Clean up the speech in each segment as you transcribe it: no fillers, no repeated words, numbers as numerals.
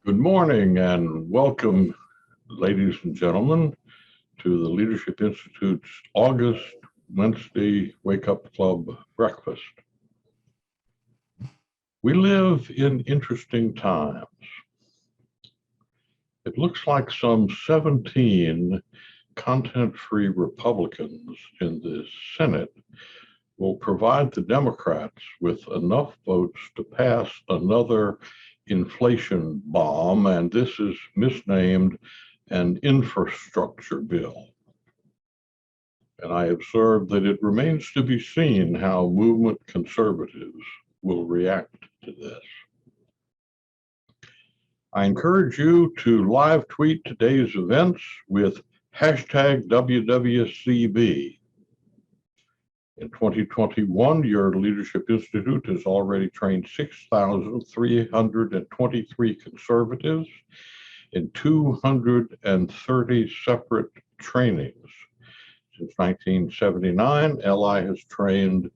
Good morning and welcome, ladies and gentlemen, to the Leadership Institute's August Wednesday Wake Up Club breakfast. We live in interesting times. It looks like some 17 content-free Republicans in the Senate will provide the Democrats with enough votes to pass another inflation bomb, and this is misnamed an infrastructure bill. And I observe that it remains to be seen how movement conservatives will react to this. I encourage you to live tweet today's events with hashtag WWCB. In 2021, your Leadership Institute has already trained 6,323 conservatives in 230 separate trainings. Since 1979, LI has trained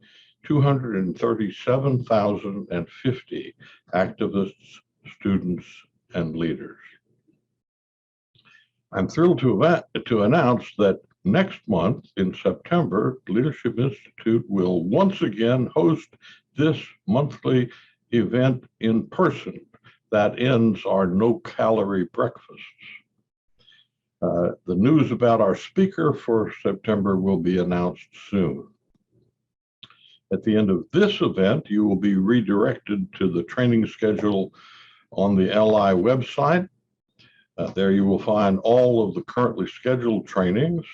237,050 activists, students, and leaders. I'm thrilled to announce that next month in September, Leadership Institute will once again host this monthly event in person that ends our no-calorie breakfasts. The news about our speaker for September will be announced soon. At the end of this event, you will be redirected to the training schedule on the LI website. There you will find all of the currently scheduled trainings.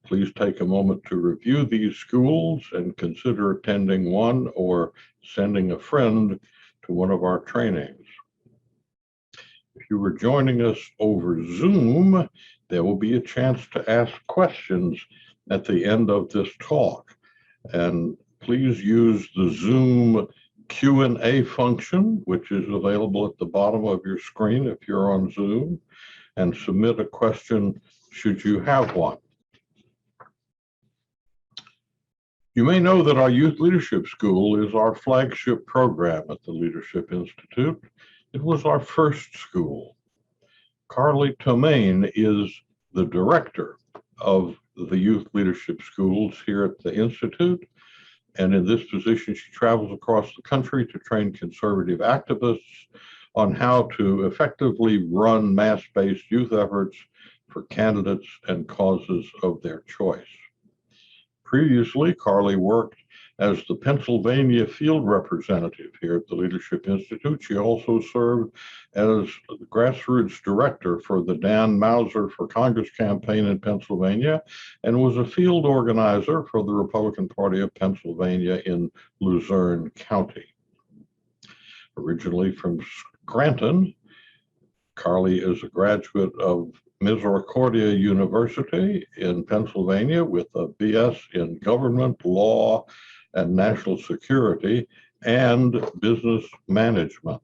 Please take a moment to review these schools and consider attending one or sending a friend to one of our trainings. If you are joining us over Zoom, there will be a chance to ask questions at the end of this talk. And please use the Zoom Q&A function, which is available at the bottom of your screen if you're on Zoom, and submit a question should you have one. You may know that our Youth Leadership School is our flagship program at the Leadership Institute. It was our first school. Carly Tomaine is the director of the Youth Leadership Schools here at the Institute. And in this position, she travels across the country to train conservative activists on how to effectively run mass-based youth efforts for candidates and causes of their choice. Previously, Carly worked as the Pennsylvania field representative here at the Leadership Institute. She also served as the grassroots director for the Dan Mauser for Congress campaign in Pennsylvania and was a field organizer for the Republican Party of Pennsylvania in Luzerne County. Originally from Scranton, Carly is a graduate of Misericordia University in Pennsylvania with a BS in government, law, and national security and business management.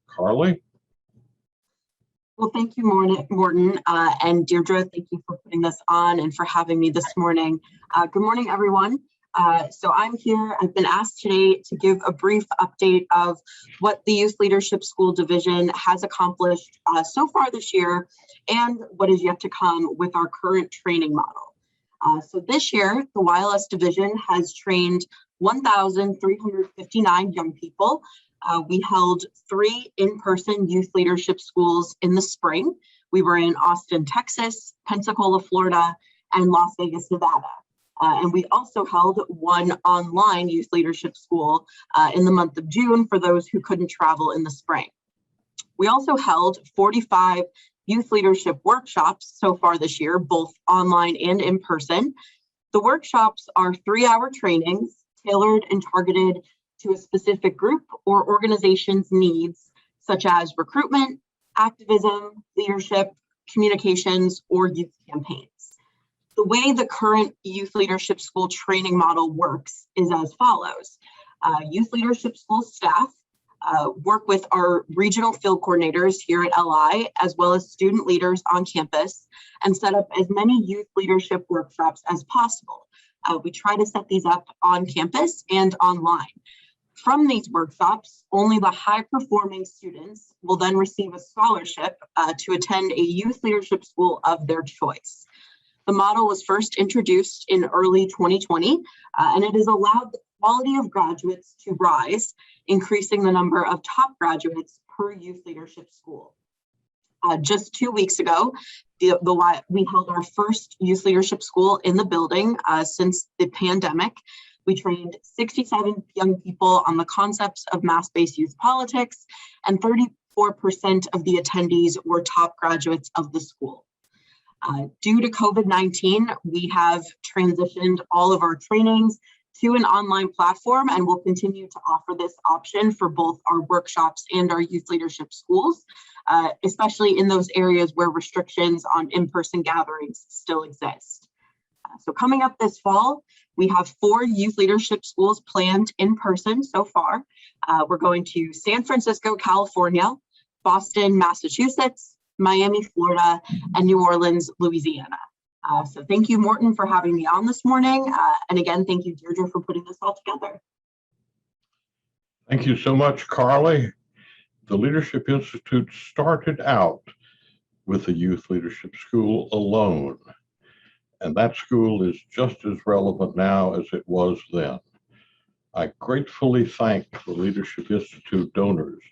Carly? Well, thank you, Morton, and Deirdre, thank you for putting this on and for having me this morning. Good morning, everyone. So I'm here. I've been asked today to give a brief update of what the Youth Leadership School Division has accomplished so far this year and what is yet to come with our current training model. So this year, the YLS Division has trained 1,359 young people. We held 3 in-person youth leadership schools in the spring. We were in Austin, Texas, Pensacola, Florida, and Las Vegas, Nevada. And we also held 1 online youth leadership school in the month of June for those who couldn't travel in the spring. We also held 45 youth leadership workshops so far this year, both online and in person. The workshops are 3-hour trainings tailored and targeted to a specific group or organization's needs, such as recruitment, activism, leadership, communications, or youth campaigns. The way the current Youth Leadership School training model works is as follows. Youth Leadership School staff work with our regional field coordinators here at LI, as well as student leaders on campus, and set up as many youth leadership workshops as possible. We try to set these up on campus and online. From these workshops, only the high-performing students will then receive a scholarship to attend a youth leadership school of their choice. The model was first introduced in early 2020, and it has allowed the quality of graduates to rise, increasing the number of top graduates per youth leadership school. Just 2 weeks ago, we held our first youth leadership school in the building since the pandemic. We trained 67 young people on the concepts of mass-based youth politics, and 34% of the attendees were top graduates of the school. Due to COVID-19, we have transitioned all of our trainings to an online platform, and we'll continue to offer this option for both our workshops and our youth leadership schools, especially in those areas where restrictions on in-person gatherings still exist. So coming up this fall, we have 4 youth leadership schools planned in person so far. We're going to San Francisco, California, Boston, Massachusetts, Miami, Florida, and New Orleans, Louisiana. So thank you, Morton, for having me on this morning. And again, thank you, Deirdre, for putting this all together. Thank you so much, Carly. The Leadership Institute started out with a youth leadership school alone, and that school is just as relevant now as it was then. I gratefully thank the Leadership Institute donors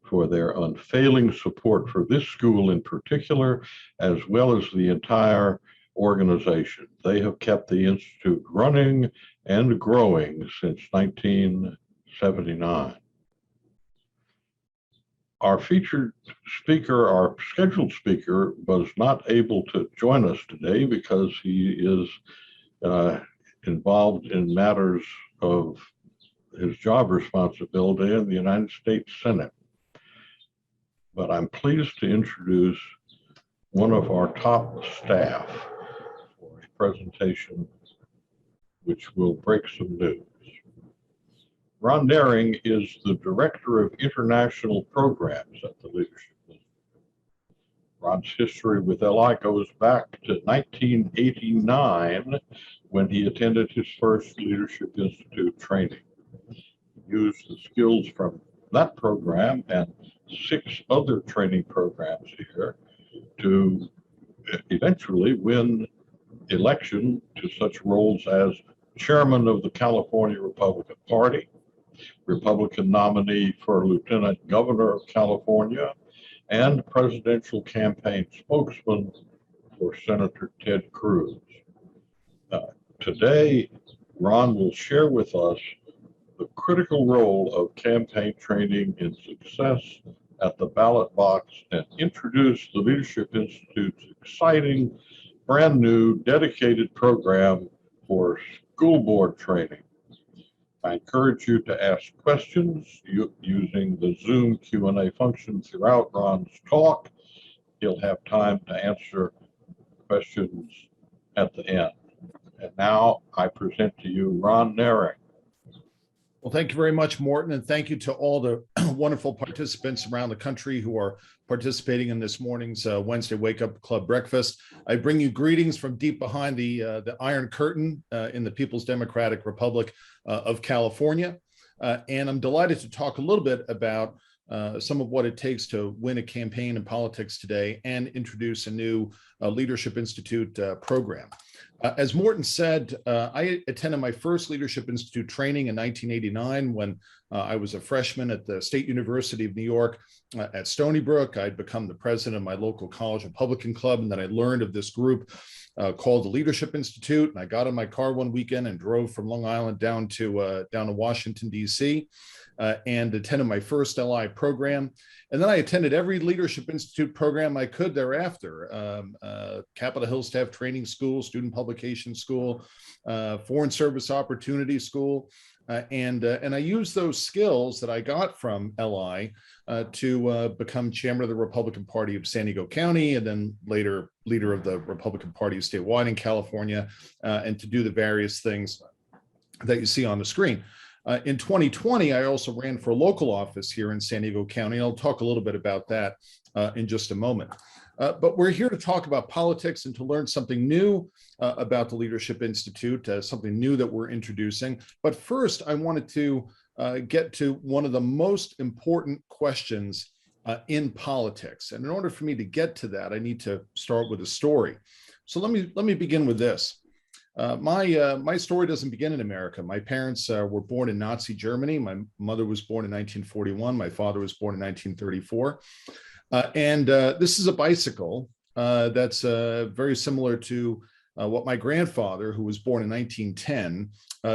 for their unfailing support for this school in particular, as well as the entire organization. They have kept the Institute running and growing since 1979. Our featured speaker, our scheduled speaker, was not able to join us today because he is involved in matters of his job responsibility in the United States Senate. But I'm pleased to introduce one of our top staff for a presentation which will break some news. Ron Nehring is the Director of International Programs at the Leadership Institute. Ron's history with LI goes back to 1989 when he attended his first Leadership Institute training. He used the skills from that program and 6 other training programs here to eventually win election to such roles as chairman of the California Republican Party, Republican nominee for Lieutenant Governor of California, and presidential campaign spokesman for Senator Ted Cruz. Today, Ron will share with us the critical role of campaign training in success at the ballot box and introduce the Leadership Institute's exciting, brand new, dedicated program for school board training. I encourage you to ask questions using the Zoom Q&A function throughout Ron's talk. He'll have time to answer questions at the end. And now I present to you Ron Nehring. Well, thank you very much, Morton, and thank you to all the wonderful participants around the country who are participating in this morning's Wednesday Wake Up Club breakfast. I bring you greetings from deep behind the Iron Curtain in the People's Democratic Republic of California, and I'm delighted to talk a little bit about some of what it takes to win a campaign in politics today and introduce a new Leadership Institute program. As Morton said, I attended my first Leadership Institute training in 1989 when I was a freshman at the State University of New York at Stony Brook. I'd become the president of my local college Republican club, and then I learned of this group called the Leadership Institute. And I got in my car one weekend and drove from Long Island down to Washington, D.C. And attended my first LI program. And then I attended every Leadership Institute program I could thereafter. Capitol Hill Staff Training School, Student Publication School, Foreign Service Opportunity School. And I used those skills that I got from LI to become chairman of the Republican Party of San Diego County, and then later leader of the Republican Party statewide in California, and to do the various things that you see on the screen. In 2020, I also ran for local office here in San Diego County. I'll talk a little bit about that in just a moment. But we're here to talk about politics and to learn something new about the Leadership Institute, something new that we're introducing. But first, I wanted to get to one of the most important questions in politics. And in order for me to get to that, I need to start with a story. So let me begin with this. My story doesn't begin in America. My parents were born in Nazi Germany. My mother was born in 1941. My father was born in 1934. This is a bicycle that's very similar to what my grandfather, who was born in 1910,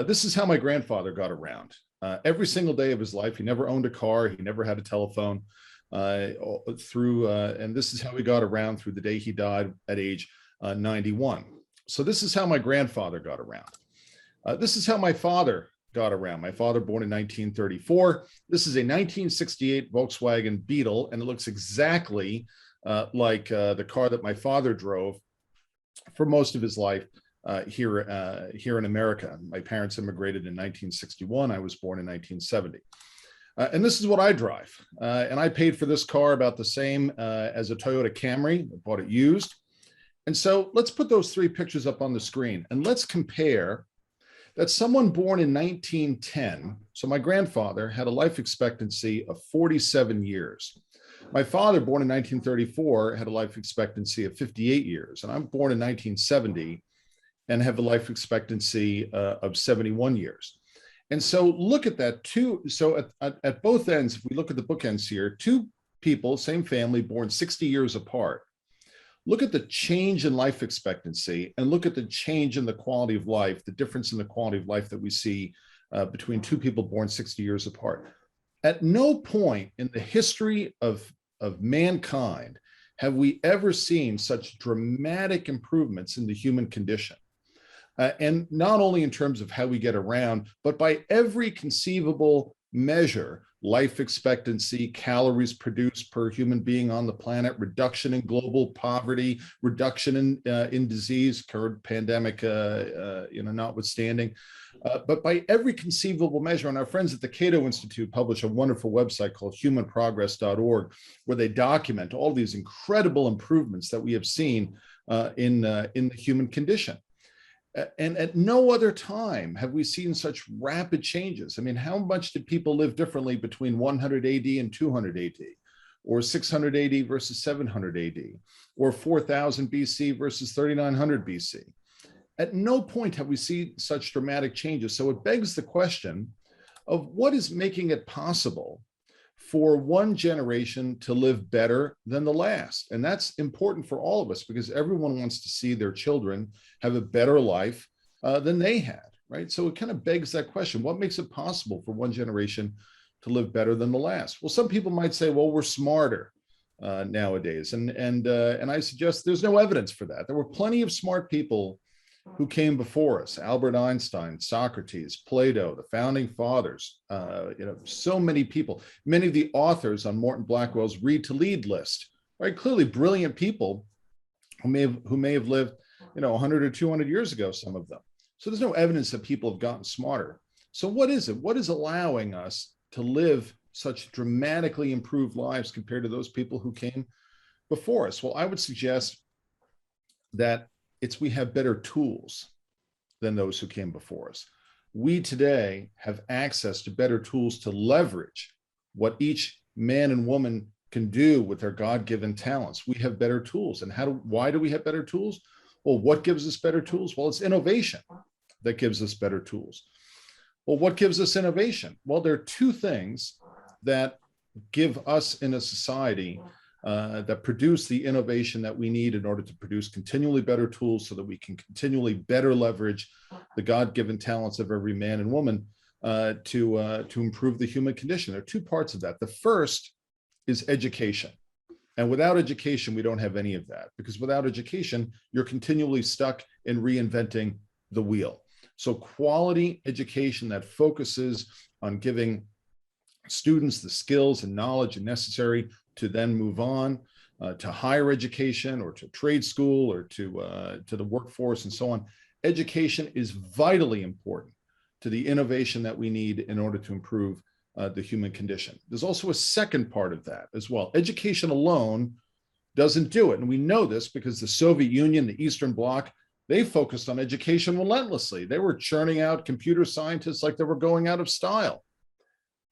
this is how my grandfather got around. Every single day of his life, he never owned a car, he never had a telephone, and this is how he got around through the day he died at age 91. So this is how my grandfather got around. This is how my father got around. My father born in 1934. This is a 1968 Volkswagen Beetle, and it looks exactly like the car that my father drove for most of his life here in America. My parents immigrated in 1961. I was born in 1970. And this is what I drive. And I paid for this car about the same as a Toyota Camry. I bought it used. And so let's put those three pictures up on the screen and let's compare that someone born in 1910, so my grandfather had a life expectancy of 47 years. My father, born in 1934, had a life expectancy of 58 years, and I'm born in 1970 and have a life expectancy of 71 years. And so look at that too. So at both ends, if we look at the bookends here, two people, same family, born 60 years apart. Look at the change in life expectancy and look at the change in the quality of life, the difference in the quality of life that we see between two people born 60 years apart. At no point in the history of mankind have we ever seen such dramatic improvements in the human condition. And not only in terms of how we get around, but by every conceivable measure: life expectancy, calories produced per human being on the planet, reduction in global poverty, reduction in disease, current pandemic, notwithstanding. But by every conceivable measure, and our friends at the Cato Institute publish a wonderful website called humanprogress.org, where they document all these incredible improvements that we have seen in the human condition. And at no other time have we seen such rapid changes. I mean, how much did people live differently between 100 AD and 200 AD, or 600 AD versus 700 AD, or 4000 BC versus 3900 BC? At no point have we seen such dramatic changes. So it begs the question of what is making it possible for one generation to live better than the last. And that's important for all of us because everyone wants to see their children have a better life than they had, right? So it kind of begs that question: what makes it possible for one generation to live better than the last? Well, some people might say, well, we're smarter nowadays. And I suggest there's no evidence for that. There were plenty of smart people who came before us: Albert Einstein, Socrates, Plato, the founding fathers, so many people. Many of the authors on Morton Blackwell's Read to Lead list, right? Clearly brilliant people who may have lived, 100 or 200 years ago, some of them. So there's no evidence that people have gotten smarter. So what is it? What is allowing us to live such dramatically improved lives compared to those people who came before us? Well, I would suggest that we have better tools than those who came before us. We today have access to better tools to leverage what each man and woman can do with their God-given talents. We have better tools. And why do we have better tools? Well, what gives us better tools? Well, it's innovation that gives us better tools. Well, what gives us innovation? Well, there are two things that give us in a society that produce the innovation that we need in order to produce continually better tools so that we can continually better leverage the God-given talents of every man and woman to improve the human condition. There are two parts of that. The first is education. And without education, we don't have any of that, because without education, you're continually stuck in reinventing the wheel. So quality education that focuses on giving students the skills and knowledge necessary to then move on to higher education or to trade school or to the workforce and so on. Education is vitally important to the innovation that we need in order to improve the human condition. There's also a second part of that as well. Education alone doesn't do it. And we know this because the Soviet Union, the Eastern Bloc, they focused on education relentlessly. They were churning out computer scientists like they were going out of style.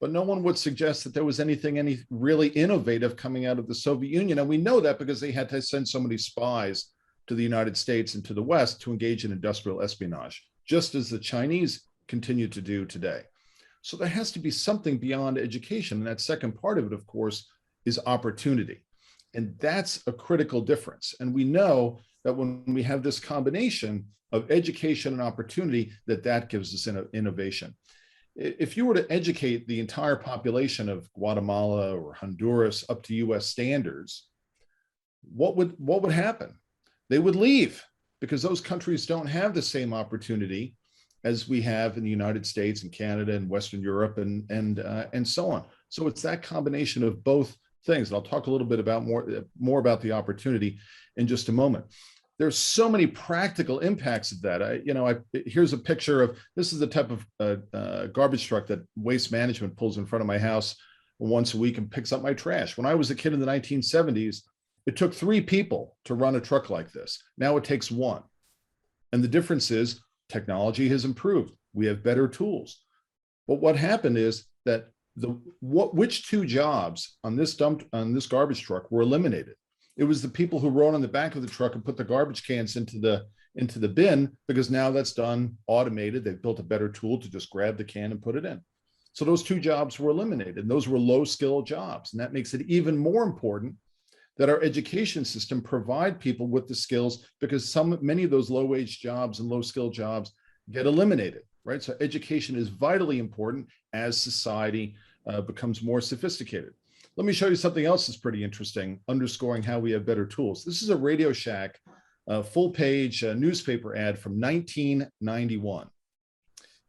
but no one would suggest that there was any really innovative coming out of the Soviet Union. And we know that because they had to send so many spies to the United States and to the West to engage in industrial espionage, just as the Chinese continue to do today. So there has to be something beyond education. And that second part of it, of course, is opportunity. And that's a critical difference. And we know that when we have this combination of education and opportunity, that gives us innovation. If you were to educate the entire population of Guatemala or Honduras up to US standards, what would happen? They would leave, because those countries don't have the same opportunity as we have in the United States and Canada and Western Europe and so on. So it's that combination of both things. And I'll talk a little bit about more about the opportunity in just a moment. There's so many practical impacts of that. Here's a picture of, this is the type of garbage truck that Waste Management pulls in front of my house once a week and picks up my trash. When I was a kid in the 1970s, it took 3 people to run a truck like this. Now it takes 1. And the difference is technology has improved. We have better tools. But what happened is that which 2 jobs on this garbage truck were eliminated? It was the people who rode on the back of the truck and put the garbage cans into the bin, because now that's done automated. They've built a better tool to just grab the can and put it in. So those 2 jobs were eliminated, and those were low skill jobs. And that makes it even more important that our education system provide people with the skills, because many of those low wage jobs and low skill jobs get eliminated, right? So education is vitally important as society becomes more sophisticated. Let me show you something else that's pretty interesting, underscoring how we have better tools. This is a Radio Shack full-page newspaper ad from 1991.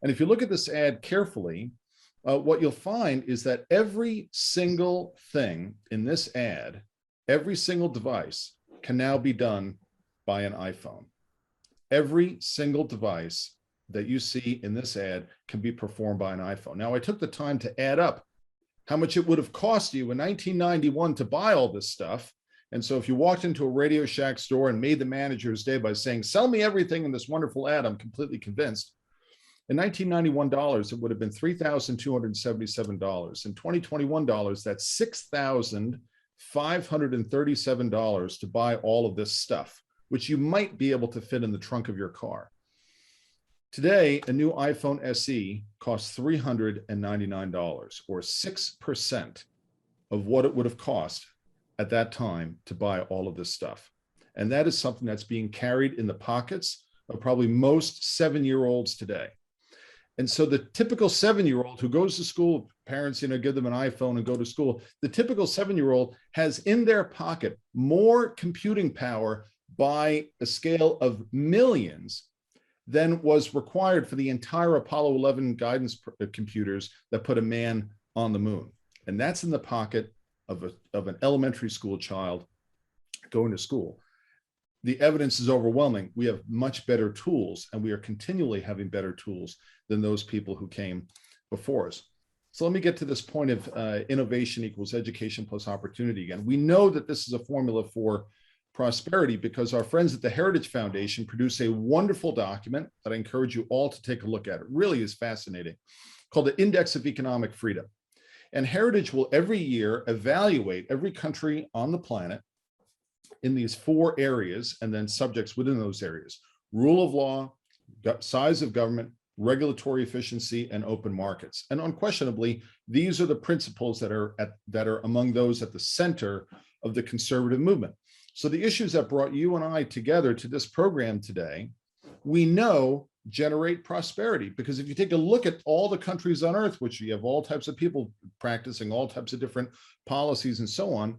And if you look at this ad carefully, what you'll find is that every single thing in this ad, every single device, can now be done by an iPhone. Every single device that you see in this ad can be performed by an iPhone. Now, I took the time to add up how much it would have cost you in 1991 to buy all this stuff. And so if you walked into a Radio Shack store and made the manager's day by saying, sell me everything in this wonderful ad, I'm completely convinced. In 1991 dollars, it would have been $3,277. In 2021 dollars, that's $6,537 to buy all of this stuff, which you might be able to fit in the trunk of your car. Today, a new iPhone SE costs $399, or 6% of what it would have cost at that time to buy all of this stuff. And that is something that's being carried in the pockets of probably most 7-year-olds today. And so the typical 7-year-old who goes to school, parents, give them an iPhone and go to school, the typical 7-year-old has in their pocket more computing power by a scale of millions than was required for the entire Apollo 11 guidance computers that put a man on the moon. And that's in the pocket of an elementary school child going to school. The evidence is overwhelming. We have much better tools, and we are continually having better tools than those people who came before us. So let me get to this point of innovation equals education plus opportunity again. We know that this is a formula for prosperity because our friends at the Heritage Foundation produce a wonderful document that I encourage you all to take a look at. It really is fascinating, called the Index of Economic Freedom. And Heritage will every year evaluate every country on the planet in these 4 areas, and then subjects within those areas: rule of law, size of government, regulatory efficiency, and open markets. And unquestionably, these are the principles that are among those at the center of the conservative movement. So the issues that brought you and I together to this program today, we know generate prosperity, because if you take a look at all the countries on earth, which you have all types of people practicing all types of different policies and so on,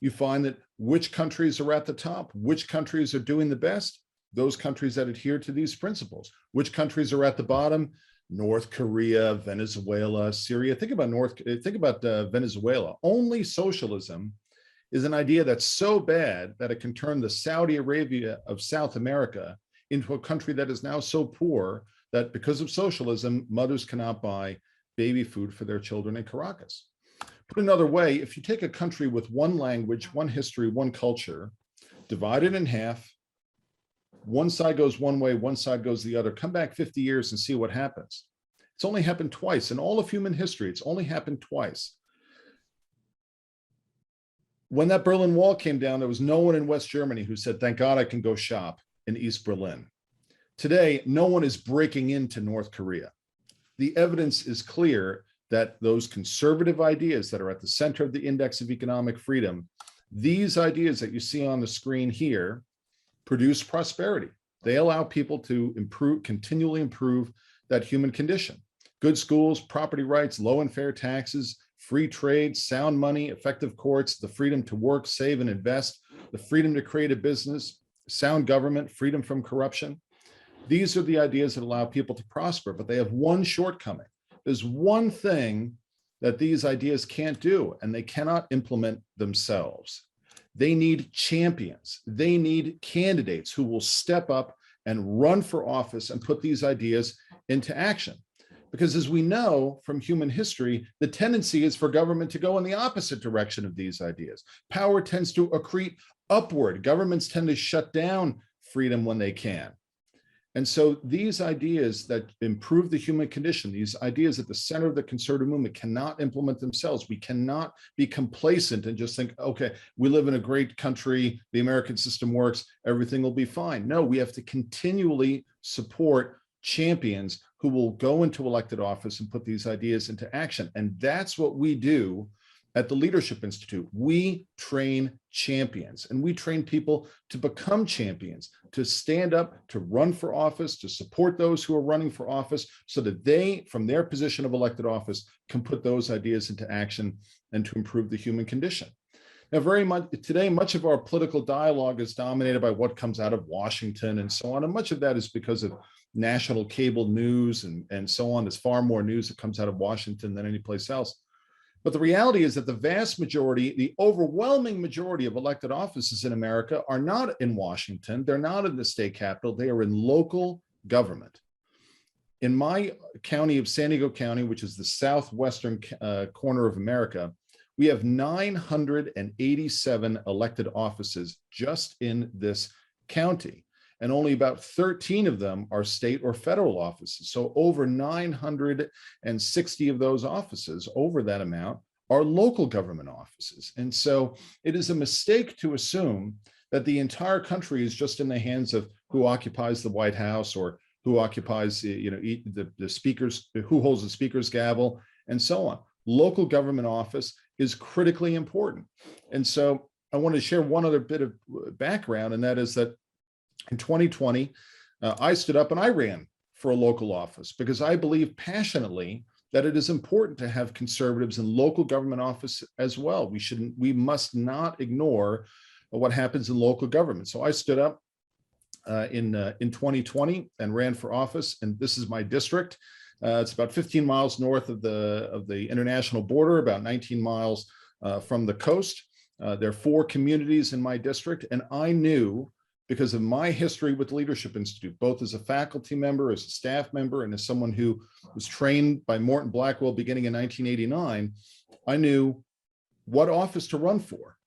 you find that which countries are at the top, which countries are doing the best, those countries that adhere to these principles. Which countries are at the bottom? North Korea, Venezuela, Syria. Think about Venezuela. Only socialism is an idea that's so bad that it can turn the Saudi Arabia of South America into a country that is now so poor that because of socialism, mothers cannot buy baby food for their children in Caracas. Put another way, if you take a country with one language, one history, one culture, divide it in half, one side goes one way, one side goes the other, come back 50 years and see what happens. It's only happened twice in all of human history. It's only happened twice. When that Berlin Wall came down, there was no one in West Germany who said, thank God I can go shop in East Berlin. Today, no one is breaking into North Korea. The evidence is clear that those conservative ideas that are at the center of the index of economic freedom, these ideas that you see on the screen here, produce prosperity. They allow people to improve, continually improve that human condition. Good schools, property rights, low and fair taxes, free trade, sound money, effective courts, the freedom to work, save, and invest, the freedom to create a business, sound government, freedom from corruption. These are the ideas that allow people to prosper, but they have one shortcoming. There's one thing that these ideas can't do, and they cannot implement themselves. They need champions. They need candidates who will step up and run for office and put these ideas into action. Because as we know from human history, the tendency is for government to go in the opposite direction of these ideas. Power tends to accrete upward. Governments tend to shut down freedom when they can. And so these ideas that improve the human condition, these ideas at the center of the conservative movement cannot implement themselves. We cannot be complacent and just think, okay, we live in a great country, the American system works, everything will be fine. No, we have to continually support champions who will go into elected office and put these ideas into action. And that's what we do at the Leadership Institute. We train champions, and we train people to become champions, to stand up, to run for office, to support those who are running for office, so that they, from their position of elected office, can put those ideas into action and to improve the human condition. Now, very much today, much of our political dialogue is dominated by what comes out of Washington and so on. And much of that is because of national cable news and so on. There's far more news that comes out of Washington than any place else. But the reality is that the vast majority, the overwhelming majority of elected offices in America are not in Washington. They're not in the state capitol. They are in local government. In my county of San Diego County, which is the southwestern corner of America, we have 987 elected offices just in this county. And only about 13 of them are state or federal offices. So over 960 of those offices, over that amount, are local government offices. And so it is a mistake to assume that the entire country is just in the hands of who occupies the White House or who occupies, the speakers, who holds the speaker's gavel, and so on. Local government office is critically important. And so I want to share one other bit of background, and that is that in 2020, I stood up and I ran for a local office because I believe passionately that it is important to have conservatives in local government office as well. We must not ignore what happens in local government. So I stood up in 2020 and ran for office, and this is my district. It's about 15 miles north of the international border, about 19 miles from the coast. There are 4 communities in my district, and I knew, because of my history with the Leadership Institute, both as a faculty member, as a staff member, and as someone who was trained by Morton Blackwell beginning in 1989, I knew what office to run for,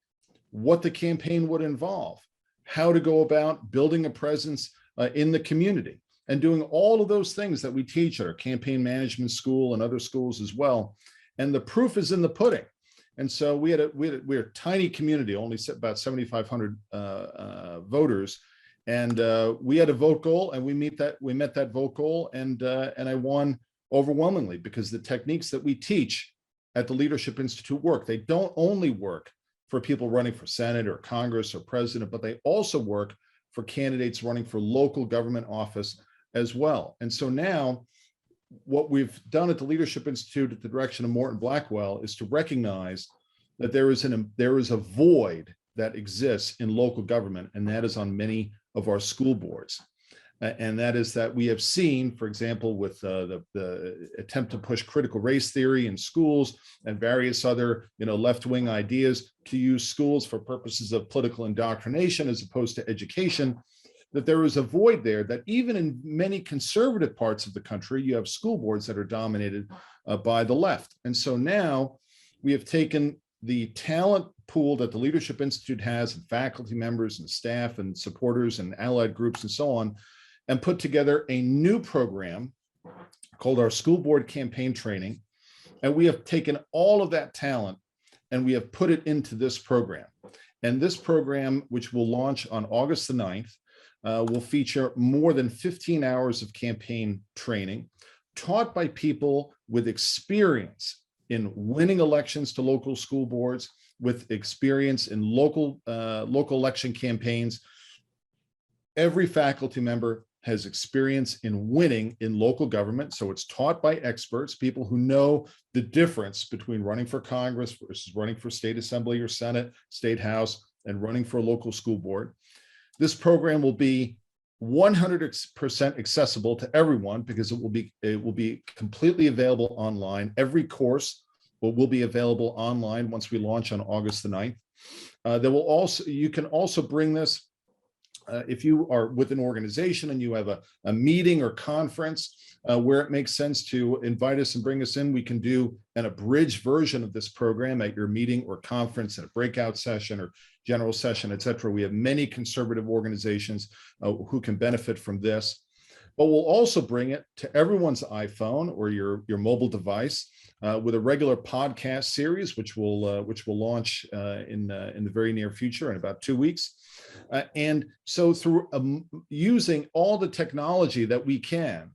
what the campaign would involve, how to go about building a presence in the community, and doing all of those things that we teach at our campaign management school and other schools as well. And the proof is in the pudding. And so we're a tiny community, only about 7,500 voters, and we had a vote goal, and we met that vote goal, and I won overwhelmingly because the techniques that we teach at the Leadership Institute work. They don't only work for people running for Senate or Congress or president, but they also work for candidates running for local government office as well. And so now, what we've done at the Leadership Institute at the direction of Morton Blackwell is to recognize that there is a void that exists in local government, and that is on many of our school boards. And that is that we have seen, for example, with the attempt to push critical race theory in schools and various other left-wing ideas to use schools for purposes of political indoctrination as opposed to education, that there is a void there, that even in many conservative parts of the country, you have school boards that are dominated by the left. And so now we have taken the talent pool that the Leadership Institute has, and faculty members and staff and supporters and allied groups and so on, and put together a new program called our school board campaign training. And we have taken all of that talent and we have put it into this program. And this program, which will launch on August the 9th, will feature more than 15 hours of campaign training taught by people with experience in winning elections to local school boards, with experience in local election campaigns. Every faculty member has experience in winning in local government. So it's taught by experts, people who know the difference between running for Congress versus running for state assembly or Senate, state house, and running for a local school board. This program will be 100% accessible to everyone because it will be completely available online. Every course will be available online once we launch on August the 9th. You can also bring this if you are with an organization and you have a meeting or conference where it makes sense to invite us and bring us in. We can do an abridged version of this program at your meeting or conference, in a breakout session or general session, et cetera. We have many conservative organizations who can benefit from this. But we'll also bring it to everyone's iPhone or your mobile device with a regular podcast series, which will launch in the very near future in about 2 weeks. And so through using all the technology that we can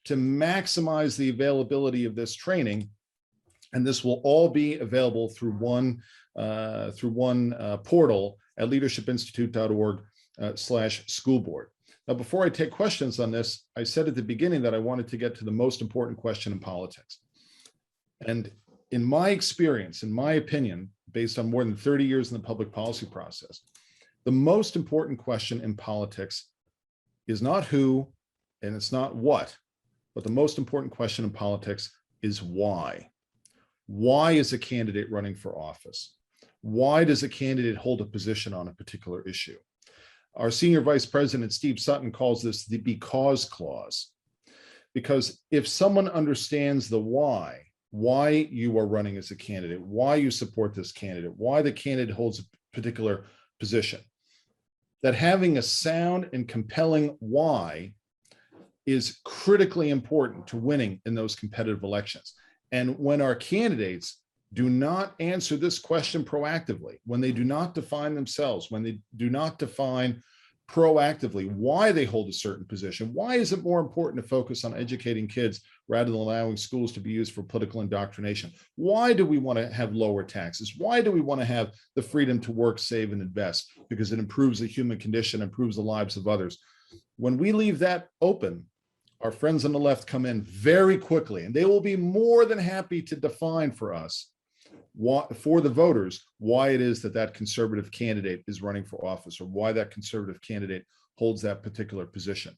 to maximize the availability of this training, and this will all be available through one portal at leadershipinstitute.org/schoolboard. Now, before I take questions on this, I said at the beginning that I wanted to get to the most important question in politics. And in my experience, in my opinion, based on more than 30 years in the public policy process, the most important question in politics is not who and it's not what, but the most important question in politics is why. Why is a candidate running for office? Why does a candidate hold a position on a particular issue? Our senior vice president, Steve Sutton, calls this the because clause. Because if someone understands the why you are running as a candidate, why you support this candidate, why the candidate holds a particular position, that having a sound and compelling why is critically important to winning in those competitive elections. And when our candidates do not answer this question proactively, when they do not define themselves, when they do not define proactively why they hold a certain position, why is it more important to focus on educating kids rather than allowing schools to be used for political indoctrination? Why do we want to have lower taxes? Why do we want to have the freedom to work, save, and invest? Because it improves the human condition, improves the lives of others. When we leave that open, our friends on the left come in very quickly, and they will be more than happy to define for us, for the voters, why it is that conservative candidate is running for office or why that conservative candidate holds that particular position.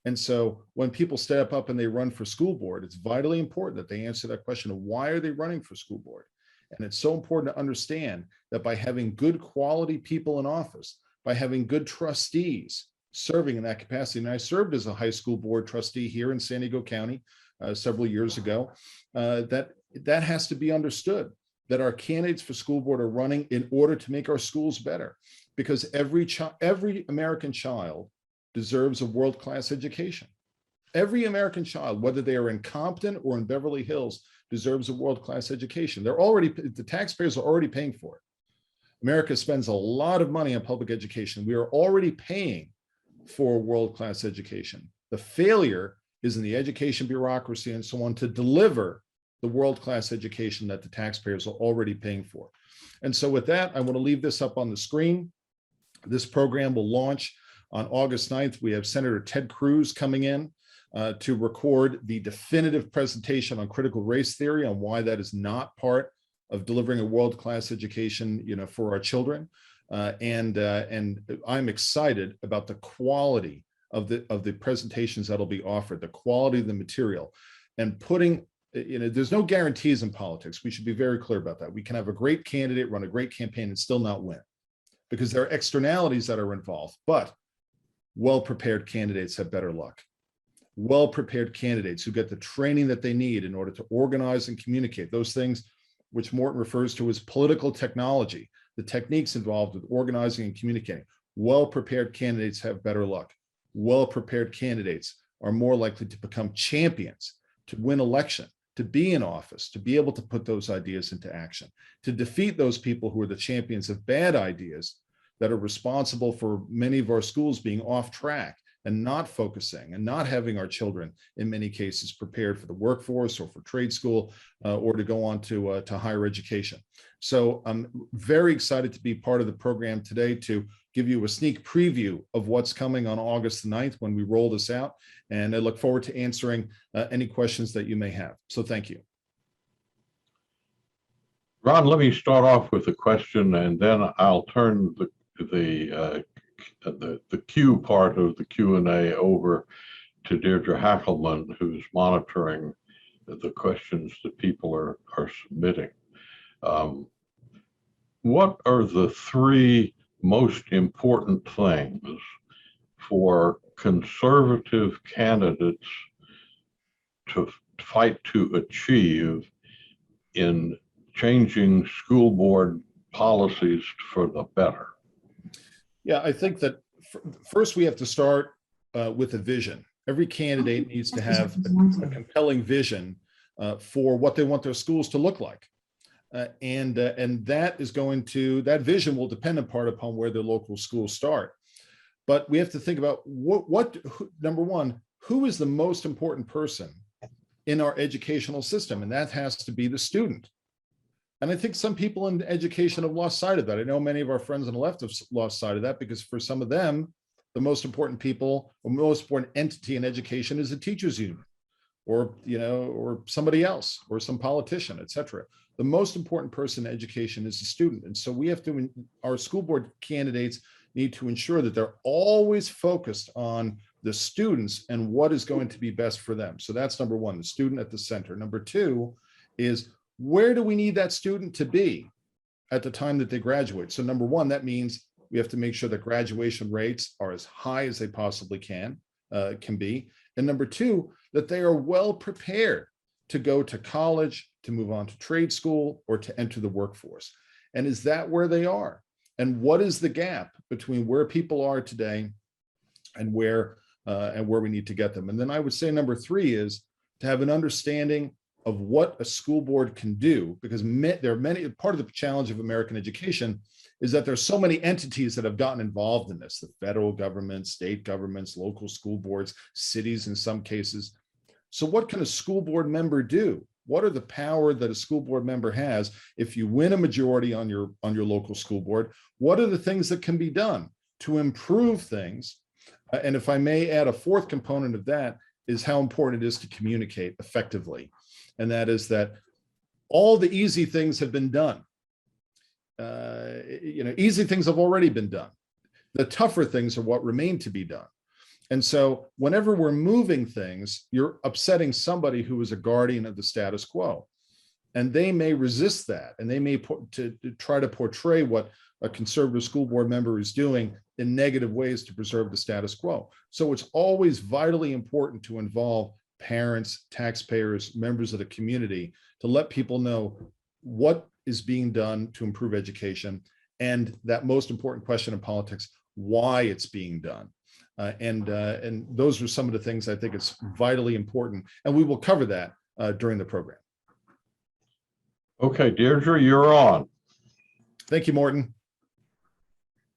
And so when people step up and they run for school board, it's vitally important that they answer that question of why are they running for school board? And it's so important to understand that by having good quality people in office, by having good trustees serving in that capacity, and I served as a high school board trustee here in San Diego County several years ago, that has to be understood, that our candidates for school board are running in order to make our schools better, because every American child deserves a world-class education. Every American child, whether they are in Compton or in Beverly Hills, deserves a world-class education. The taxpayers are already paying for it. America spends a lot of money on public education. We are already paying for world-class education. The failure is in the education bureaucracy and so on to deliver the world-class education that the taxpayers are already paying for. And so with that, I want to leave this up on the screen. This program will launch on August 9th. We have Senator Ted Cruz coming in to record the definitive presentation on critical race theory, on why that is not part of delivering a world-class education, for our children. And I'm excited about the quality of the presentations that'll be offered, the quality of the material, and putting, there's no guarantees in politics. We should be very clear about that. We can have a great candidate run a great campaign and still not win, because there are externalities that are involved. But well-prepared candidates have better luck. Well-prepared candidates who get the training that they need in order to organize and communicate, those things which Morton refers to as political technology, the techniques involved with organizing and communicating. Well-prepared candidates have better luck. Well-prepared candidates are more likely to become champions to win election, to be in office, to be able to put those ideas into action, to defeat those people who are the champions of bad ideas that are responsible for many of our schools being off track and not focusing and not having our children, in many cases, prepared for the workforce or for trade school or to go on to higher education. So I'm very excited to be part of the program today to give you a sneak preview of what's coming on August the 9th when we roll this out. And I look forward to answering any questions that you may have. So thank you. Ron, let me start off with a question, and then I'll turn the Q part of the Q&A over to Deirdre Hackelman, who's monitoring the questions that people are submitting. What are the three most important things for conservative candidates to fight to achieve in changing school board policies for the better? Yeah, I think that first we have to start with a vision. Every candidate needs to have a compelling vision for what they want their schools to look like. And that vision will depend in part upon where the local schools start. But we have to think about number one, who is the most important person in our educational system? And that has to be the student. And I think some people in education have lost sight of that. I know many of our friends on the left have lost sight of that because for some of them, the most important people or most important entity in education is a teachers union or somebody else or some politician, et cetera. The most important person in education is the student. And so our school board candidates need to ensure that they're always focused on the students and what is going to be best for them. So that's number one, the student at the center. Number two is, where do we need that student to be at the time that they graduate? So number one, that means we have to make sure that graduation rates are as high as they possibly can be. And number two, that they are well prepared to go to college, to move on to trade school, or to enter the workforce. And is that where they are? And what is the gap between where people are today and where we need to get them? And then I would say number three is to have an understanding of what a school board can do, because there are many, part of the challenge of American education is that there's so many entities that have gotten involved in this, the federal government, state governments, local school boards, cities in some cases. So what can a school board member do? What are the power that a school board member has if you win a majority on your local school board? What are the things that can be done to improve things? And if I may add, a fourth component of that is how important it is to communicate effectively. And that is that all the easy things have been done. Easy things have already been done. The tougher things are what remain to be done. And so whenever we're moving things, you're upsetting somebody who is a guardian of the status quo. And they may resist that. And they may try to portray what a conservative school board member is doing in negative ways to preserve the status quo. So it's always vitally important to involve parents, taxpayers, members of the community to let people know what is being done to improve education, and that most important question in politics, why it's being done. And those are some of the things I think it's vitally important, and we will cover that during the program. Okay, Deirdre, you're on. Thank you, Morton.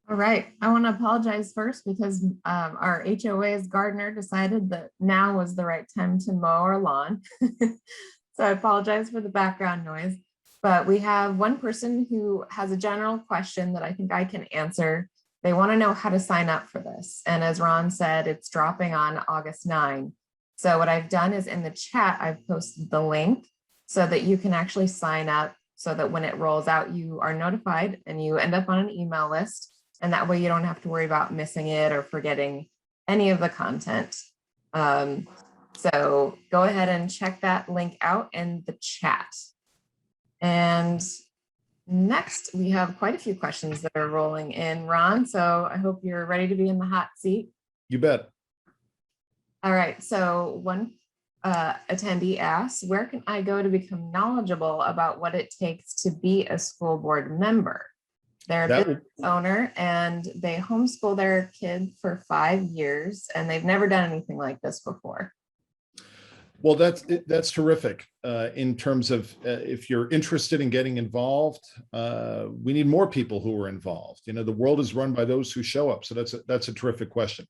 All right, I want to apologize first because our HOA's gardener decided that now was the right time to mow our lawn. So I apologize for the background noise, but we have one person who has a general question that I think I can answer. They want to know how to sign up for this. And as Ron said, it's dropping on August 9. So what I've done is in the chat, I've posted the link so that you can actually sign up so that when it rolls out, you are notified and you end up on an email list. And that way you don't have to worry about missing it or forgetting any of the content. So go ahead and check that link out in the chat. And next, we have quite a few questions that are rolling in, Ron. So I hope you're ready to be in the hot seat. You bet. All right. So one attendee asks, where can I go to become knowledgeable about what it takes to be a school board member? They're a business owner and they homeschool their kid for 5 years and they've never done anything like this before. Well, that's terrific. In terms of if you're interested in getting involved, we need more people who are involved. You know, the world is run by those who show up. So that's a terrific question.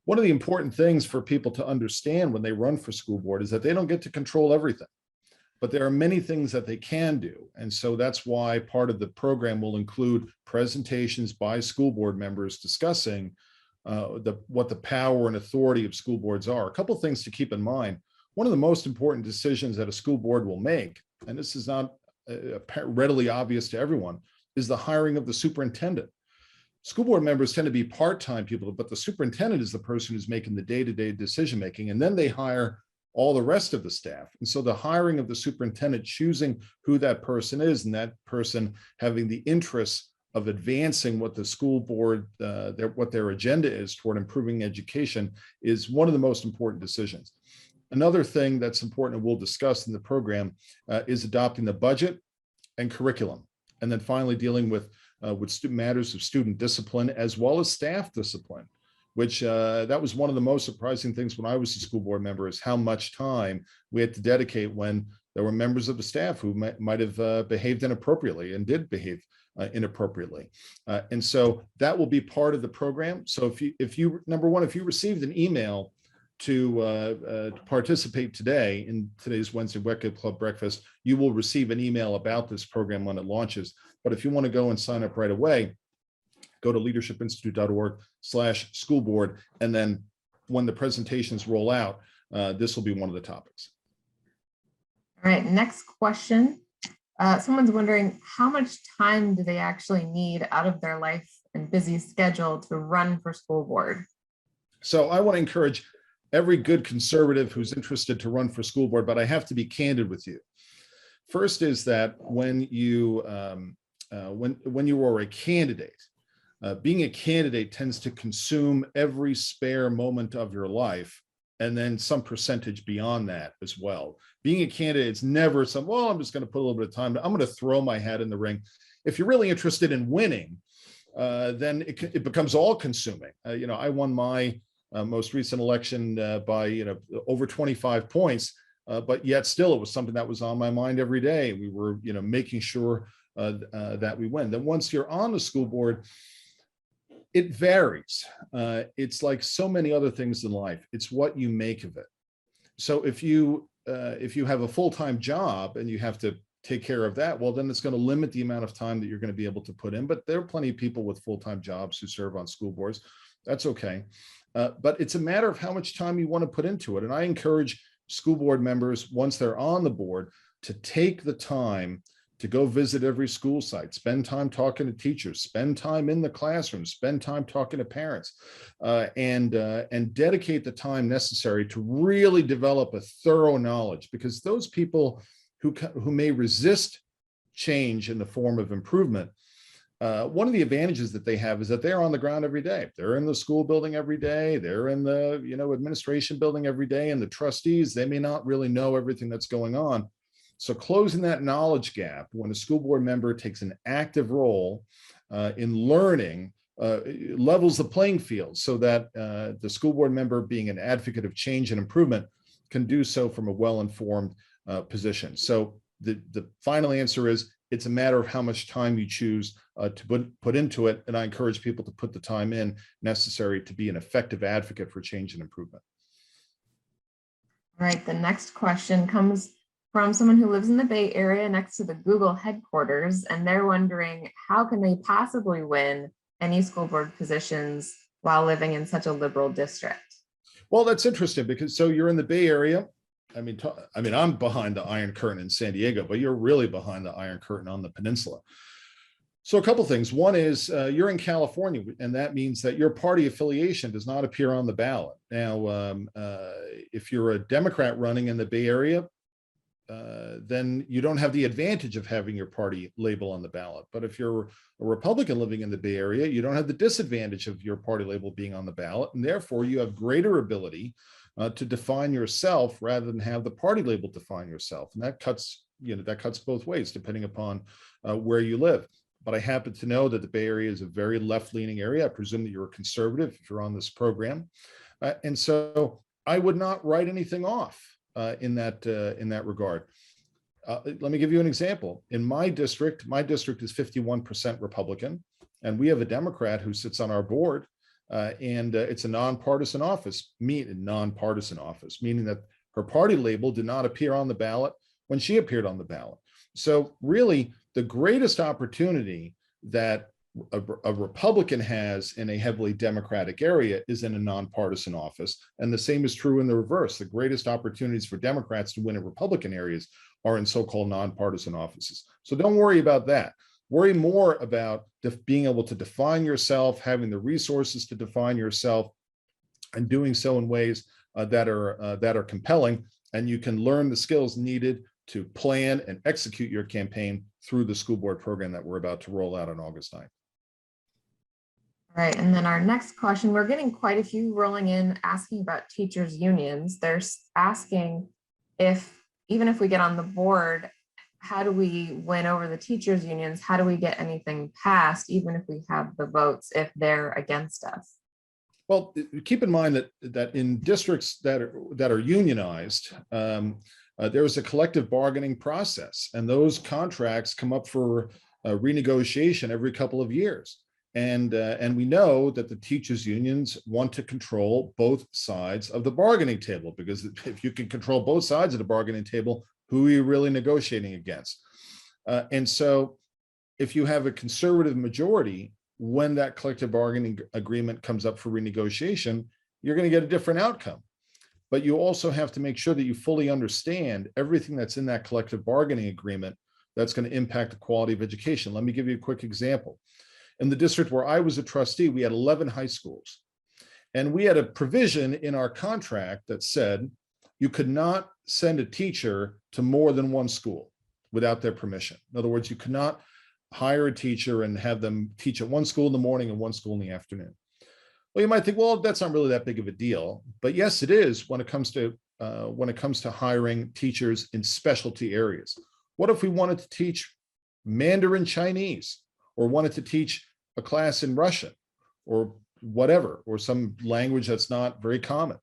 One of the important things for people to understand when they run for school board is that they don't get to control everything, but there are many things that they can do. And so that's why part of the program will include presentations by school board members discussing what the power and authority of school boards are. A couple of things to keep in mind. One of the most important decisions that a school board will make, and this is not readily obvious to everyone, is the hiring of the superintendent. School board members tend to be part-time people, but the superintendent is the person who's making the day-to-day decision-making, and then they hire all the rest of the staff. And so the hiring of the superintendent, choosing who that person is, and that person having the interests of advancing what the school board, what their agenda is toward improving education, is one of the most important decisions. Another thing that's important, and we'll discuss in the program, is adopting the budget and curriculum. And then finally dealing with matters of student discipline as well as staff discipline, which that was one of the most surprising things when I was a school board member, is how much time we had to dedicate when there were members of the staff who might have behaved inappropriately and did behave inappropriately. And so that will be part of the program. So if you number one, if you received an email to participate today in today's Wednesday Wake Up Club breakfast, you will receive an email about this program when it launches. But if you want to go and sign up right away, go to leadershipinstitute.org/school board. And then when the presentations roll out, this will be one of the topics. All right, next question. Someone's wondering, how much time do they actually need out of their life and busy schedule to run for school board? So I want to encourage every good conservative who's interested to run for school board, but I have to be candid with you. First is that when you are a candidate, being a candidate tends to consume every spare moment of your life, and then some percentage beyond that as well. Being a candidate, it's never well, I'm just going to put a little bit of time, I'm going to throw my hat in the ring. If you're really interested in winning, then it becomes all consuming. I won my most recent election by over 25 points, but yet still it was something that was on my mind every day. We were making sure that we win. Then once you're on the school board, it varies. It's like so many other things in life. It's what you make of it. So if you have a full-time job and you have to take care of that, well, then it's going to limit the amount of time that you're going to be able to put in. But there are plenty of people with full-time jobs who serve on school boards. That's okay. But it's a matter of how much time you want to put into it. And I encourage school board members, once they're on the board, to take the time to go visit every school site, spend time talking to teachers, spend time in the classroom, spend time talking to parents, and dedicate the time necessary to really develop a thorough knowledge, because those people who may resist change in the form of improvement, one of the advantages that they have is that they're on the ground every day. They're in the school building every day. They're in the administration building every day, and the trustees, they may not really know everything that's going on. So closing that knowledge gap when a school board member takes an active role in learning levels the playing field, so that the school board member, being an advocate of change and improvement, can do so from a well-informed position. So the final answer is, it's a matter of how much time you choose to put into it. And I encourage people to put the time in necessary to be an effective advocate for change and improvement. All right, the next question comes from someone who lives in the Bay Area next to the Google headquarters, and they're wondering, how can they possibly win any school board positions while living in such a liberal district? Well, that's interesting, because so you're in the Bay Area. I mean, I'm behind the Iron Curtain in San Diego, but you're really behind the Iron Curtain on the peninsula. So a couple things. One is you're in California, and that means that your party affiliation does not appear on the ballot. Now, if you're a Democrat running in the Bay Area, then you don't have the advantage of having your party label on the ballot. But if you're a Republican living in the Bay Area, you don't have the disadvantage of your party label being on the ballot, and therefore you have greater ability to define yourself rather than have the party label define yourself. And that cuts both ways depending upon where you live. But I happen to know that the Bay Area is a very left-leaning area. I presume that you're a conservative if you're on this program. And so I would not write anything off. in that regard. Let me give you an example. In my district is 51% Republican, and we have a Democrat who sits on our board, and it's a nonpartisan office, meaning that her party label did not appear on the ballot when she appeared on the ballot. So really, the greatest opportunity that a Republican has in a heavily Democratic area is in a nonpartisan office. And the same is true in the reverse. The greatest opportunities for Democrats to win in Republican areas are in so-called nonpartisan offices. So don't worry about that. Worry more about being able to define yourself, having the resources to define yourself, and doing so in ways that are compelling. And you can learn the skills needed to plan and execute your campaign through the school board program that we're about to roll out on August 9th. All right, and then our next question, we're getting quite a few rolling in asking about teachers' unions. They're asking if, even if we get on the board, how do we win over the teachers' unions? How do we get anything passed, even if we have the votes, if they're against us? Well, keep in mind that in districts that are unionized, there is a collective bargaining process, and those contracts come up for renegotiation every couple of years. And we know that the teachers' unions want to control both sides of the bargaining table, because if you can control both sides of the bargaining table, who are you really negotiating against? And so if you have a conservative majority, when that collective bargaining agreement comes up for renegotiation, you're going to get a different outcome. But you also have to make sure that you fully understand everything that's in that collective bargaining agreement that's going to impact the quality of education. Let me give you a quick example. In the district where I was a trustee, we had 11 high schools. And we had a provision in our contract that said you could not send a teacher to more than one school without their permission. In other words, you could not hire a teacher and have them teach at one school in the morning and one school in the afternoon. Well, you might think, well, that's not really that big of a deal. But yes, it is when it comes to hiring teachers in specialty areas. What if we wanted to teach Mandarin Chinese, or wanted to teach a class in Russian, or whatever, or some language that's not very common?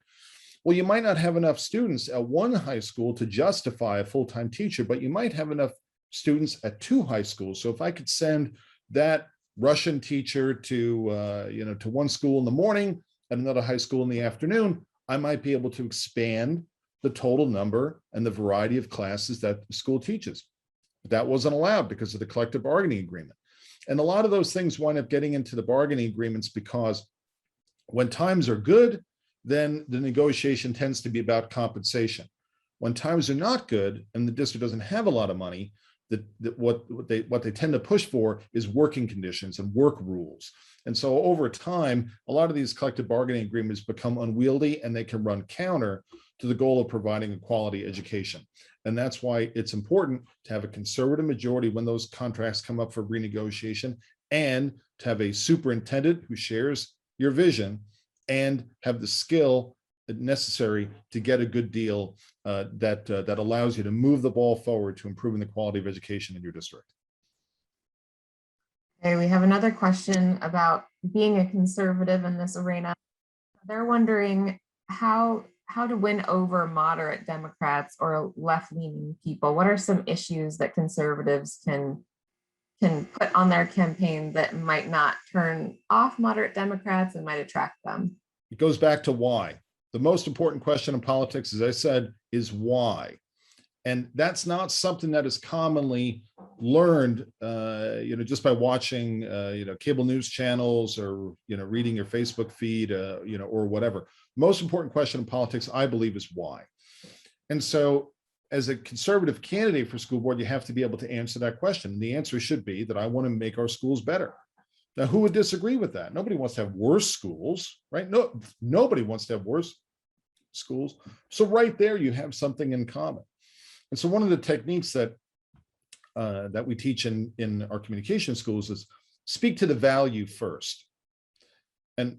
Well, you might not have enough students at one high school to justify a full-time teacher, but you might have enough students at two high schools. So if I could send that Russian teacher to one school in the morning and another high school in the afternoon, I might be able to expand the total number and the variety of classes that the school teaches. But that wasn't allowed because of the collective bargaining agreement. And a lot of those things wind up getting into the bargaining agreements because when times are good, then the negotiation tends to be about compensation. When times are not good and the district doesn't have a lot of money, what they tend to push for is working conditions and work rules. And so over time, a lot of these collective bargaining agreements become unwieldy, and they can run counter to the goal of providing a quality education. And that's why it's important to have a conservative majority when those contracts come up for renegotiation, and to have a superintendent who shares your vision and have the skill necessary to get a good deal that allows you to move the ball forward to improving the quality of education in your district. Okay, we have another question about being a conservative in this arena. They're wondering how to win over moderate Democrats or left-leaning people. What are some issues that conservatives can put on their campaign that might not turn off moderate Democrats and might attract them? It goes back to why. The most important question in politics, as I said, is why. And that's not something that is commonly learned, just by watching, cable news channels, or, reading your Facebook feed, or whatever. Most important question in politics, I believe, is why. And so as a conservative candidate for school board, you have to be able to answer that question. And the answer should be that I want to make our schools better. Now, who would disagree with that? Nobody wants to have worse schools, right? No, nobody wants to have worse schools. So right there, you have something in common. And so one of the techniques that we teach in our communication schools is speak to the value first. And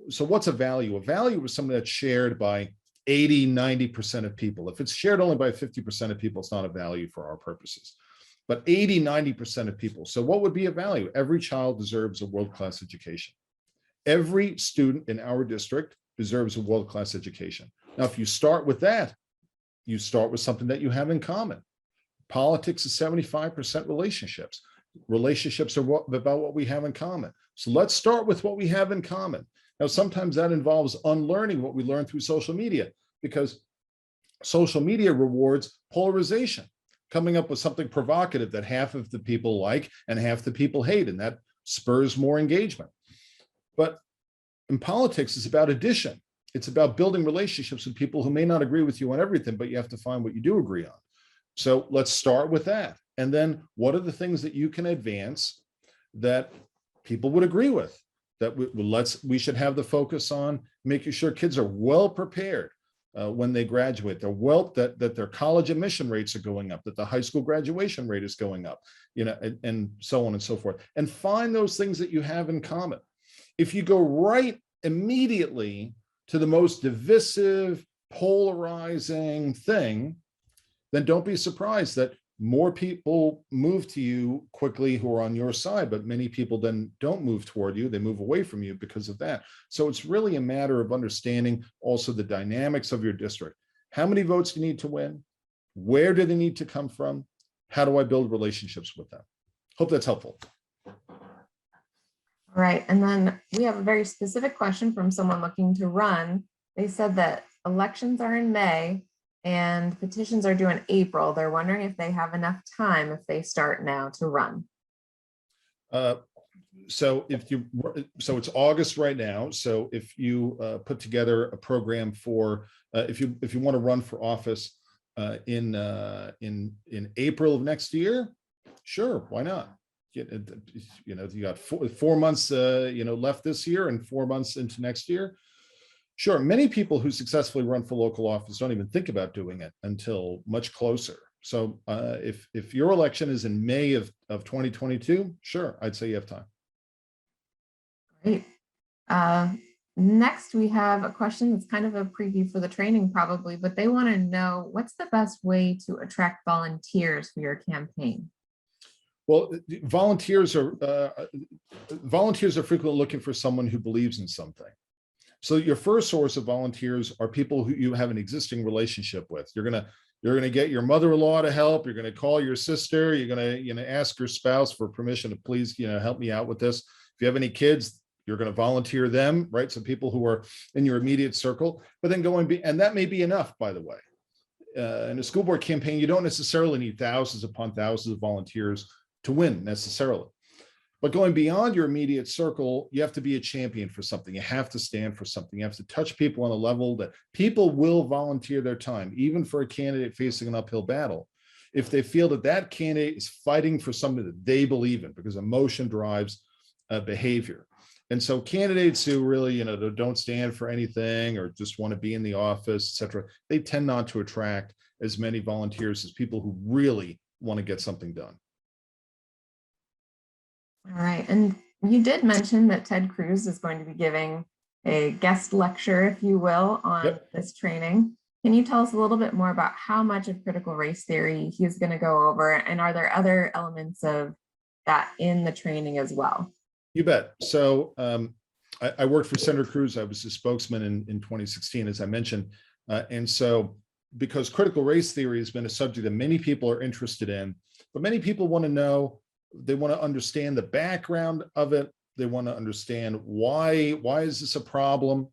so what's a value? A value is something that's shared by 80, 90% of people. If it's shared only by 50% of people, it's not a value for our purposes. But 80, 90% of people. So what would be a value? Every child deserves a world-class education. Every student in our district deserves a world-class education. Now, if you start with that, you start with something that you have in common. Politics is 75% relationships. Relationships are about what we have in common. So let's start with what we have in common. Now, sometimes that involves unlearning what we learned through social media, because social media rewards polarization, coming up with something provocative that half of the people like and half the people hate, and that spurs more engagement. But in politics, it's about addition. It's about building relationships with people who may not agree with you on everything, but you have to find what you do agree on. So let's start with that. And then what are the things that you can advance that people would agree with? That we should have the focus on making sure kids are well prepared when they graduate. That their college admission rates are going up, that the high school graduation rate is going up, and so on and so forth. And find those things that you have in common. If you go right immediately to the most divisive, polarizing thing, then don't be surprised that more people move to you quickly who are on your side, but many people then don't move toward you. They move away from you because of that. So it's really a matter of understanding also the dynamics of your district. How many votes do you need to win? Where do they need to come from? How do I build relationships with them? Hope that's helpful. All right, and then we have a very specific question from someone looking to run. They said that elections are in May and petitions are due in April. They're wondering if they have enough time if they start now to run. So it's August right now. So if you put together a program for if you want to run for office in April of next year, sure, why not? You got 4 months left this year and 4 months into next year. Sure, many people who successfully run for local office don't even think about doing it until much closer. So if your election is in May of 2022, sure, I'd say you have time. Great. Next, we have a question that's kind of a preview for the training probably, but they want to know what's the best way to attract volunteers for your campaign? Well, volunteers are frequently looking for someone who believes in something. So your first source of volunteers are people who you have an existing relationship with. You're gonna get your mother-in-law to help. You're gonna call your sister. You're gonna ask your spouse for permission to please help me out with this. If you have any kids, you're gonna volunteer them, right? So people who are in your immediate circle. But then and that may be enough, by the way. In a school board campaign, you don't necessarily need thousands upon thousands of volunteers to win necessarily. But going beyond your immediate circle, you have to be a champion for something. You have to stand for something. You have to touch people on a level that people will volunteer their time, even for a candidate facing an uphill battle, if they feel that that candidate is fighting for something that they believe in, because emotion drives behavior. And so candidates who really, don't stand for anything or just want to be in the office, et cetera, they tend not to attract as many volunteers as people who really want to get something done. All right, and you did mention that Ted Cruz is going to be giving a guest lecture, if you will, on this training. Can you tell us a little bit more about how much of critical race theory he's going to go over, and are there other elements of that in the training as well? You bet. So I worked for Senator Cruz. I was his spokesman in 2016, as I mentioned. And so because critical race theory has been a subject that many people are interested in, but many people want to know, they want to understand the background of it. They want to understand why is this a problem,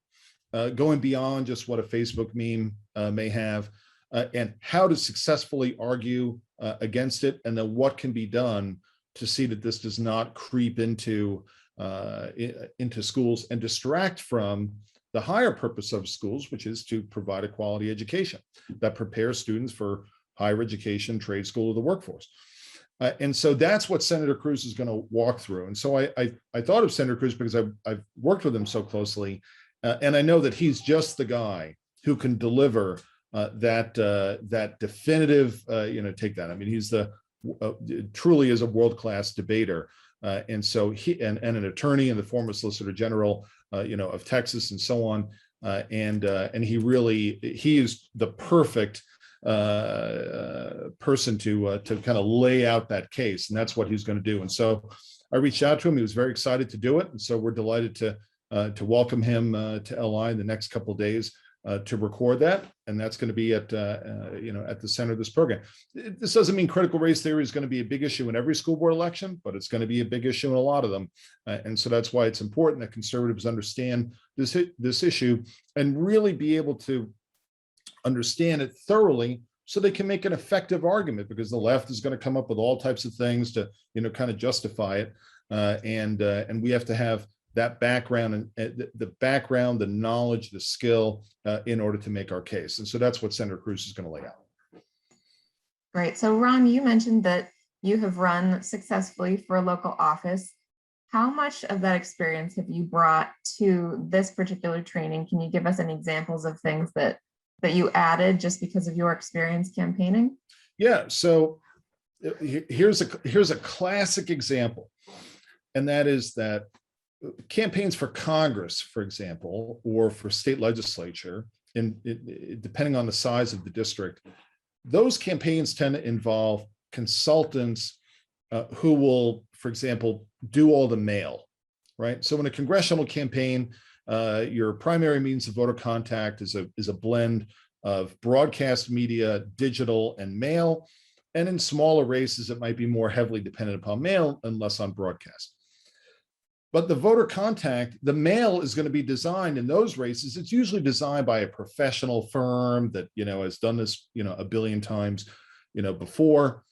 going beyond just what a Facebook meme may have, and how to successfully argue against it, and then what can be done to see that this does not creep into schools and distract from the higher purpose of schools, which is to provide a quality education that prepares students for higher education, trade school, or the workforce. And so that's what Senator Cruz is going to walk through. And so I thought of Senator Cruz because I've worked with him so closely, and I know that he's just the guy who can deliver that definitive, take that. I mean, he's truly is a world-class debater, and so he and an attorney and the former Solicitor General, of Texas and so on, and he is the perfect person to kind of lay out that case, and that's what he's going to do. And so I reached out to him. He was very excited to do it, and so we're delighted to welcome him to LI in the next couple of days. to record that, and that's going to be at at the center of this program. This doesn't mean critical race theory is going to be a big issue in every school board election, but it's going to be a big issue in a lot of them, and so that's why it's important that conservatives understand this issue and really be able to understand it thoroughly, so they can make an effective argument, because the left is going to come up with all types of things to kind of justify it, and we have to have that background and the knowledge, the skill in order to make our case. And so that's what Senator Cruz is going to lay out. Right. So Ron, you mentioned that you have run successfully for a local office. How much of that experience have you brought to this particular training? Can you give us any examples of things that you added just because of your experience campaigning? Yeah. So here's a classic example. And that is that campaigns for Congress, for example, or for state legislature, depending on the size of the district, those campaigns tend to involve consultants who will, for example, do all the mail, right? So in a congressional campaign, your primary means of voter contact is a blend of broadcast media, digital, and mail. And in smaller races, it might be more heavily dependent upon mail and less on broadcast. But the voter contact, the mail is going to be designed in those races. It's usually designed by a professional firm that, has done this, a billion times, before.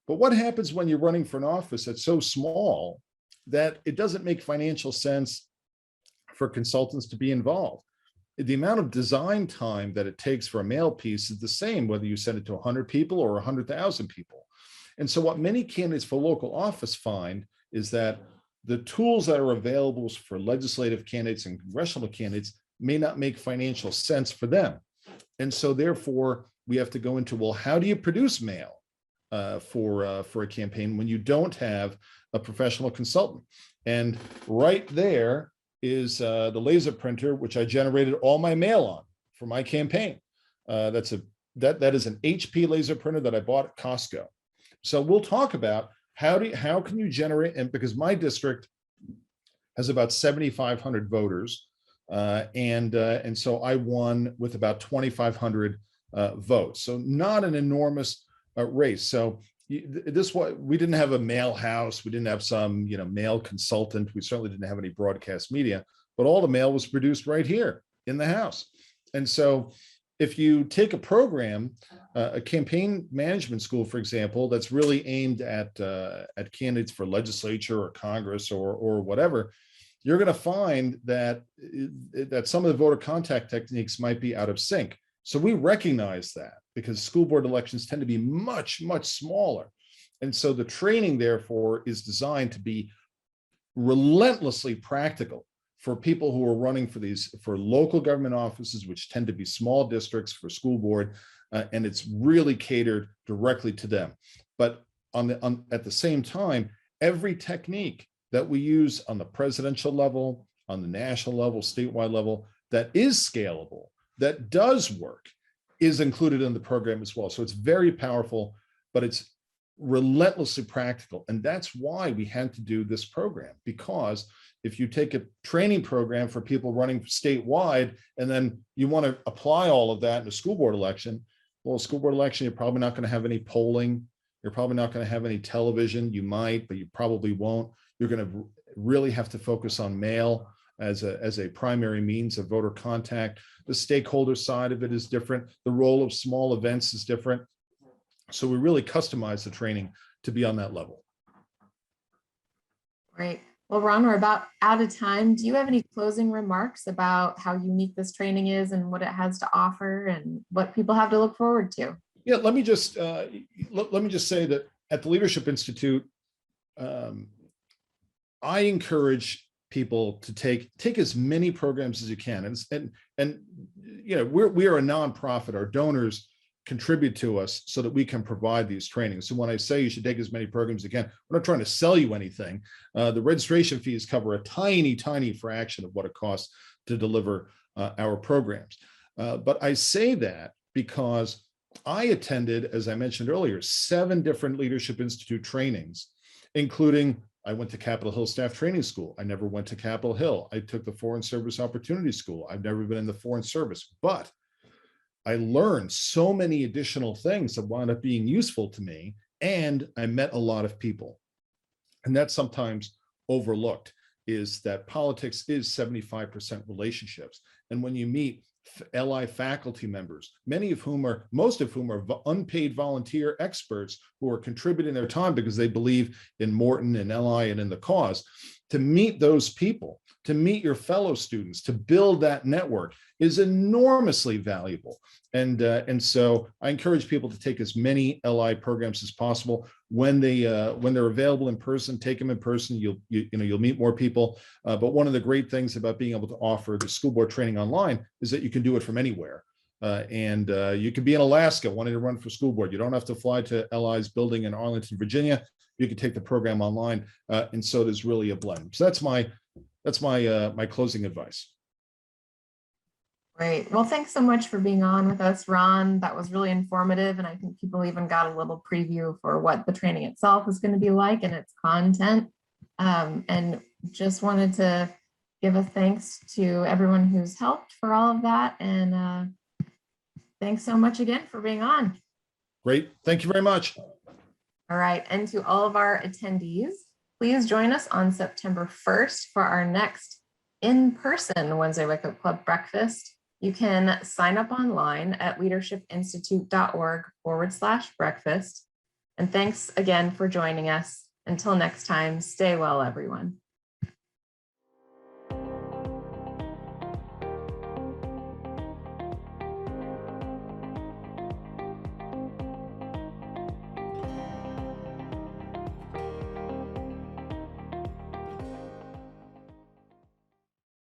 But what happens when you're running for an office that's so small that it doesn't make financial sense for consultants to be involved? The amount of design time that it takes for a mail piece is the same, whether you send it to 100 people or 100,000 people. And so what many candidates for local office find is that the tools that are available for legislative candidates and congressional candidates may not make financial sense for them. And so therefore, we have to go into, well, how do you produce mail for a campaign when you don't have a professional consultant? And right there is the laser printer, which I generated all my mail on for my campaign. That is an HP laser printer that I bought at Costco. So we'll talk about how can you generate, and because my district has about 7,500 voters, and so I won with about 2,500 votes. So not an enormous race. So we didn't have a mail house, we didn't have some mail consultant, we certainly didn't have any broadcast media, but all the mail was produced right here in the house. And so if you take a program, a campaign management school, for example, that's really aimed at candidates for legislature or Congress or whatever, you're going to find that some of the voter contact techniques might be out of sync. So we recognize that, because school board elections tend to be much, much smaller. And so the training, therefore, is designed to be relentlessly practical for people who are running for local government offices, which tend to be small districts for school board, and it's really catered directly to them. But at the same time, every technique that we use on the presidential level, on the national level, statewide level, that is scalable, that does work, is included in the program as well. So it's very powerful, but it's relentlessly practical. And that's why we had to do this program, because if you take a training program for people running statewide, and then you want to apply all of that in a school board election, well, a school board election, you're probably not going to have any polling. You're probably not going to have any television. You might, but you probably won't. You're going to really have to focus on mail as a primary means of voter contact. The stakeholder side of it is different. The role of small events is different. So we really customize the training to be on that level. Great. Well, Ron, we're about out of time. Do you have any closing remarks about how unique this training is and what it has to offer and what people have to look forward to? Yeah, let me just say that at the Leadership Institute, I encourage people to take as many programs as you can, and we are a nonprofit. Our donors contribute to us so that we can provide these trainings. So when I say you should take as many programs as you can, we're not trying to sell you anything. The registration fees cover a tiny, tiny fraction of what it costs to deliver our programs. But I say that because I attended, as I mentioned earlier, 7 different Leadership Institute trainings, including I went to Capitol Hill Staff Training School. I never went to Capitol Hill. I took the Foreign Service Opportunity School. I've never been in the Foreign Service, but I learned so many additional things that wound up being useful to me, and I met a lot of people. And that's sometimes overlooked, is that politics is 75% relationships. And when you meet LI faculty members, most of whom are unpaid volunteer experts who are contributing their time because they believe in Morton and LI and in the cause, to meet those people, to meet your fellow students, to build that network is enormously valuable. And so I encourage people to take as many LI programs as possible. When they're available in person, take them in person. You'll meet more people. But one of the great things about being able to offer the school board training online is that you can do it from anywhere. And you could be in Alaska wanting to run for school board. You don't have to fly to LI's building in Arlington, Virginia. You can take the program online, and so there's really a blend. So that's my closing advice. Great. Well, thanks so much for being on with us, Ron. That was really informative, and I think people even got a little preview for what the training itself is going to be like and its content. And just wanted to give a thanks to everyone who's helped for all of that. And thanks so much again for being on. Great. Thank you very much. All right. And to all of our attendees, please join us on September 1st for our next in-person Wednesday Wake Up Club breakfast. You can sign up online at leadershipinstitute.org/breakfast. And thanks again for joining us. Until next time, stay well, everyone.